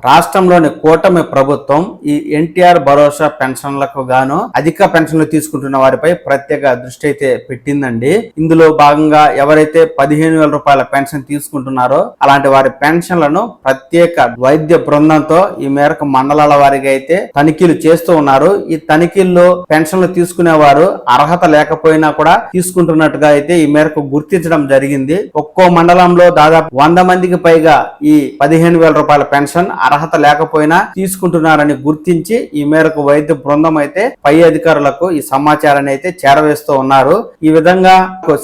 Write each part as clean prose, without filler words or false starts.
రాష్ట్రంలోని కూటమి ప్రభుత్వం ఈ ఎన్టీఆర్ భరోసా పెన్షన్లకు గాను అధిక పెన్షన్లు తీసుకుంటున్న వారిపై ప్రత్యేక దృష్టి అయితే పెట్టిందండి. ఇందులో భాగంగా ఎవరైతే 15,000 రూపాయల పెన్షన్ తీసుకుంటున్నారో అలాంటి వారి పెన్షన్లను ప్రత్యేక వైద్య బృందంతో ఈ మేరకు మండలాల వారిగా అయితే తనిఖీలు చేస్తూ ఉన్నారు. ఈ తనిఖీల్లో పెన్షన్లు తీసుకునే వారు అర్హత లేకపోయినా కూడా తీసుకుంటున్నట్టుగా అయితే ఈ మేరకు గుర్తించడం జరిగింది. ఒక్కో మండలంలో దాదాపు 100 మందికి పైగా ఈ 15,000 రూపాయల పెన్షన్ అర్హత లేకపోయినా తీసుకుంటున్నారని గుర్తించి ఈ మేరకు వైద్య బృందం అయితే పై అధికారులకు ఈ సమాచారాన్ని అయితే చేరవేస్తూ ఉన్నారు. ఈ విధంగా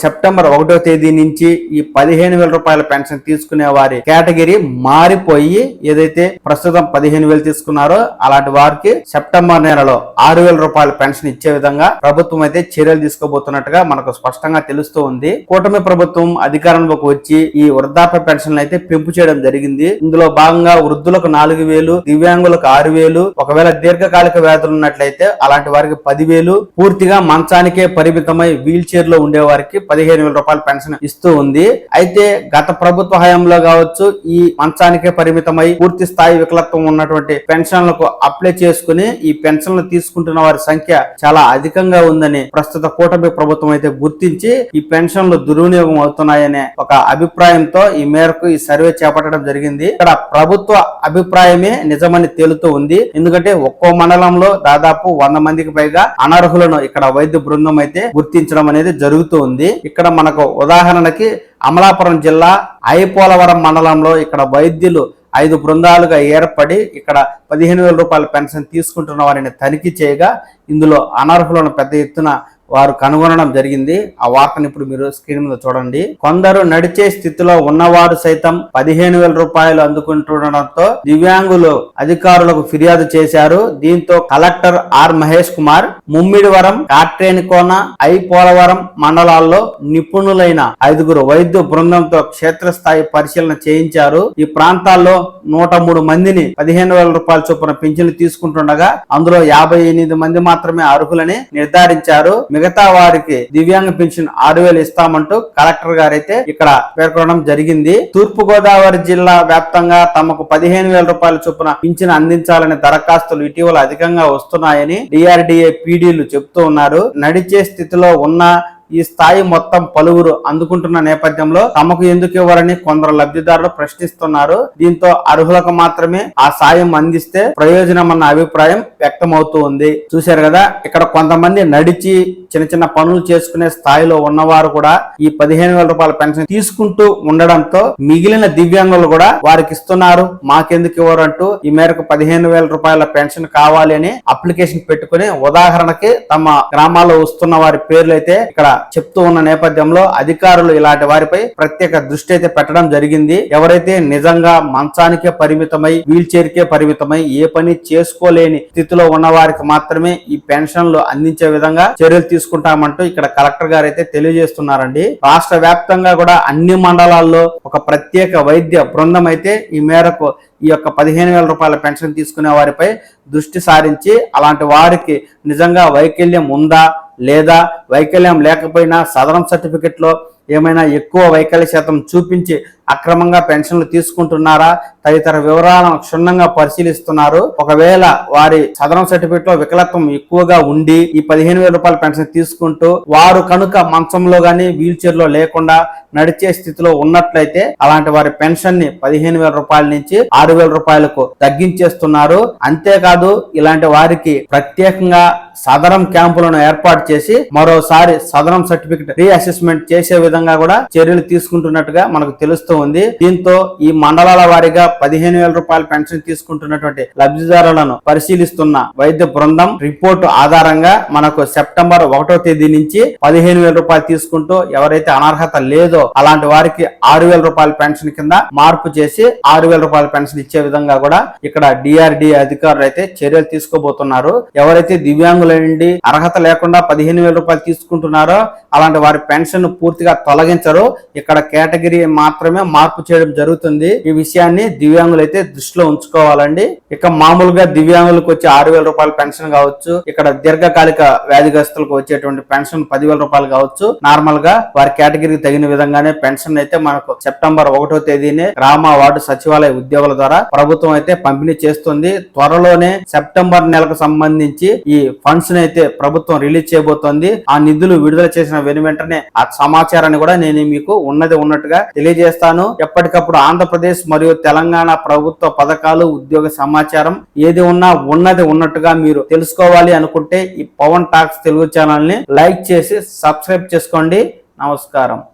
సెప్టెంబర్ 1వ తేదీ నుంచి ఈ 15,000 రూపాయల పెన్షన్ తీసుకునే వారి కేటగిరీ మారిపోయి ఏదైతే ప్రస్తుతం 15,000 తీసుకున్నారో అలాంటి వారికి సెప్టెంబర్ నెలలో 6,000 రూపాయల పెన్షన్ ఇచ్చే విధంగా ప్రభుత్వం అయితే చర్యలు తీసుకోబోతున్నట్టుగా మనకు స్పష్టంగా తెలుస్తూ ఉంది. కూటమి ప్రభుత్వం అధికారంలోకి వచ్చి ఈ వృద్ధాప్య పెన్షన్ అయితే పెంపు చేయడం జరిగింది. ఇందులో భాగంగా వృద్ధులకు 4,000, దివ్యాంగులకు 6,000, ఒకవేళ దీర్ఘకాలిక వ్యాధులు ఉన్నట్లయితే అలాంటి వారికి 10,000, పూర్తిగా మంచానికే పరిమితమై వీల్ చైర్ లో ఉండే వారికి 15,000 రూపాయల పెన్షన్ ఇస్తూ ఉంది. అయితే గత ప్రభుత్వ హయాంలో కావచ్చు ఈ మంచానికే పరిమితమై పూర్తి స్థాయి వికలత్వం ఉన్నటువంటి పెన్షన్లకు అప్లై చేసుకుని ఈ పెన్షన్లు తీసుకుంటున్న వారి సంఖ్య చాలా అధికంగా ఉందని ప్రస్తుత కూటమి ప్రభుత్వం అయితే గుర్తించి ఈ పెన్షన్లు దుర్వినియోగం అవుతున్నాయనే ఒక అభిప్రాయంతో ఈ మేరకు ఈ సర్వే చేపట్టడం జరిగింది. ఇక్కడ ప్రభుత్వ అభిప్రాయమే నిజమని తేలుతూ ఉంది. ఎందుకంటే ఒక్కో మండలంలో దాదాపు 100 మందికి పైగా అనర్హులను ఇక్కడ వైద్య బృందం అయితే గుర్తించడం అనేది జరుగుతూ ఉంది. ఇక్కడ మనకు ఉదాహరణకి అమలాపురం జిల్లా ఐపోలవరం మండలంలో ఇక్కడ వైద్యులు 5 బృందాలుగా ఏర్పడి ఇక్కడ 15,000 రూపాయల పెన్షన్ తీసుకుంటున్న వారిని తనిఖీ చేయగా ఇందులో అనర్హులను పెద్ద ఎత్తున వారు కనుగొనడం జరిగింది. ఆ వార్తను ఇప్పుడు మీరు స్క్రీన్ మీద చూడండి. కొందరు నడిచే స్థితిలో ఉన్నవారు సైతం 15,000 రూపాయలు అందుకుంటుండడంతో దివ్యాంగులు అధికారులకు ఫిర్యాదు చేశారు. దీంతో కలెక్టర్ ఆర్ మహేష్ కుమార్ ముమ్మిడివరం, కాట్రేనికోన, ఐపోలవరం మండలాల్లో నిపుణులైన 5 వైద్య బృందంతో క్షేత్రస్థాయి పరిశీలన చేయించారు. ఈ ప్రాంతాల్లో 103 మందిని 15,000 రూపాయల చొప్పున పింఛన్లు తీసుకుంటుండగా అందులో 58 మంది మాత్రమే అర్హులని నిర్ధారించారు. మిగతా వారికి దివ్యాంగ పెన్షన్ 6,000 ఇస్తామంటూ కలెక్టర్ గారైతే ఇక్కడ పేర్కొనడం జరిగింది. తూర్పు గోదావరి జిల్లా వ్యాప్తంగా తమకు 15,000 రూపాయల చొప్పున పింఛన్ అందించాలనే దరఖాస్తులు ఇటీవల అధికంగా వస్తున్నాయని డిఆర్డిఏ పీడీలు చెబుతూ ఉన్నారు. నడిచే స్థితిలో ఉన్న ఈ స్థాయి మొత్తం పలువురు అందుకుంటున్న నేపథ్యంలో తమకు ఎందుకు ఇవ్వరని కొందరు లబ్ధిదారులు ప్రశ్నిస్తున్నారు. దీంతో అర్హులకు మాత్రమే ఆ సాయం అందిస్తే ప్రయోజనం అన్న అభిప్రాయం వ్యక్తమవుతూ ఉంది. చూశారు కదా, ఇక్కడ కొంతమంది నడిచి చిన్న చిన్న పనులు చేసుకునే స్థాయిలో ఉన్నవారు కూడా ఈ 15,000 రూపాయల పెన్షన్ తీసుకుంటూ ఉండడంతో మిగిలిన దివ్యాంగులు కూడా వారికి ఇస్తున్నారు, మాకెందుకు ఇవ్వరు అంటూ ఈ మేరకు 15,000 రూపాయల పెన్షన్ కావాలి అని అప్లికేషన్ పెట్టుకుని ఉదాహరణకి తమ గ్రామాల్లో వస్తున్న వారి పేర్లు అయితే ఇక్కడ చెప్తూ ఉన్న నేపథ్యంలో అధికారులు ఇలాంటి వారిపై ప్రత్యేక దృష్టి అయితే పెట్టడం జరిగింది. ఎవరైతే నిజంగా మంచానికే పరిమితమై వీల్ చైర్ కే పరిమితమై ఏ పని చేసుకోలేని స్థితిలో ఉన్న వారికి మాత్రమే ఈ పెన్షన్లు అందించే విధంగా చర్యలు తీసుకుంటామంటూ ఇక్కడ కలెక్టర్ గారు అయితే తెలియజేస్తున్నారండి. రాష్ట్ర వ్యాప్తంగా కూడా అన్ని మండలాల్లో ఒక ప్రత్యేక వైద్య బృందం అయితే ఈ మేరకు ఈ యొక్క 15,000 రూపాయల పెన్షన్ తీసుకునే వారిపై దృష్టి సారించి అలాంటి వారికి నిజంగా వైకల్యం ఉందా లేదా వైకల్యం లేకపోయినా సదరం సర్టిఫికెట్ లో ఏమైనా ఎక్కువ వైకల్య శాతం చూపించి అక్రమంగా పెన్షన్లు తీసుకుంటున్నారా తదితర వివరాలను క్షుణ్ణంగా పరిశీలిస్తున్నారు. ఒకవేళ వారి సదరం సర్టిఫికెట్ లో వికలత్వం ఎక్కువగా ఉండి ఈ 15,000 రూపాయల పెన్షన్ తీసుకుంటూ వారు కనుక మంచంలో గానీ వీల్ చైర్ లో లేకుండా నడిచే స్థితిలో ఉన్నట్లయితే అలాంటి వారి పెన్షన్ ని 15,000 రూపాయల నుంచి 6,000 రూపాయలకు తగ్గించేస్తున్నారు. అంతేకాదు ఇలాంటి వారికి ప్రత్యేకంగా సదరం క్యాంపులను ఏర్పాటు చేసి మరోసారి సదరం సర్టిఫికెట్ రీఅసెస్మెంట్ చేసే విధంగా కూడా చర్యలు తీసుకుంటున్నట్టుగా మనకు తెలుస్తూ ఉంది. దీంతో ఈ మండలాల వారీగా 15,000 రూపాయల పెన్షన్ తీసుకుంటున్నటువంటి లబ్ధిదారులను పరిశీలిస్తున్న వైద్య బృందం రిపోర్టు ఆధారంగా మనకు సెప్టెంబర్ 1వ తేదీ నుంచి 15,000 రూపాయలు తీసుకుంటూ ఎవరైతే అనర్హత లేదో అలాంటి వారికి 6,000 రూపాయల పెన్షన్ కింద మార్పు చేసి 6,000 రూపాయల పెన్షన్ ఇచ్చే విధంగా కూడా ఇక్కడ డిఆర్డిఏ అధికారులు అయితే చర్యలు తీసుకోబోతున్నారు. ఎవరైతే దివ్యాంగులండి అర్హత లేకుండా 15,000 రూపాయలు తీసుకుంటున్నారో అలాంటి వారి పెన్షన్ పూర్తిగా తొలగించరు. ఇక్కడ కేటగిరీ మాత్రమే మార్పు చేయడం జరుగుతుంది. ఈ విషయాన్ని దివ్యాంగులు అయితే దృష్టిలో ఉంచుకోవాలండి. ఇక మామూలుగా దివ్యాంగులకు వచ్చే 6,000 రూపాయల పెన్షన్ కావచ్చు, ఇక్కడ దీర్ఘకాలిక వ్యాధిగ్రస్తులకు వచ్చేటువంటి పెన్షన్ 10,000 రూపాయలు కావచ్చు, నార్మల్ గా వారి కేటగిరీకి తగిన విధంగానే పెన్షన్ అయితే మనకు సెప్టెంబర్ 1వ తేదీనే గ్రామ వార్డు సచివాలయ ఉద్యోగుల ద్వారా ప్రభుత్వం అయితే పంపిణీ చేస్తుంది. త్వరలోనే సెప్టెంబర్ నెలకు సంబంధించి ఈ ఫండ్స్ అయితే ప్రభుత్వం రిలీజ్ చేయబోతోంది. ఆ నిధులు విడుదల చేసిన వెంటనే ఆ సమాచారాన్ని కూడా నేను మీకు ఉన్నట్టుగా తెలియజేస్తాను. ఎప్పటికప్పుడు ఆంధ్రప్రదేశ్ మరియు తెలంగాణ ప్రభుత్వ పథకాలు, ఉద్యోగ సమాచారం ఏది ఉన్నా ఉన్నట్టుగా మీరు తెలుసుకోవాలి అనుకుంటే ఈ పవన్ టాక్స్ తెలుగు ఛానల్ ని లైక్ చేసి సబ్స్క్రైబ్ చేసుకోండి. నమస్కారం.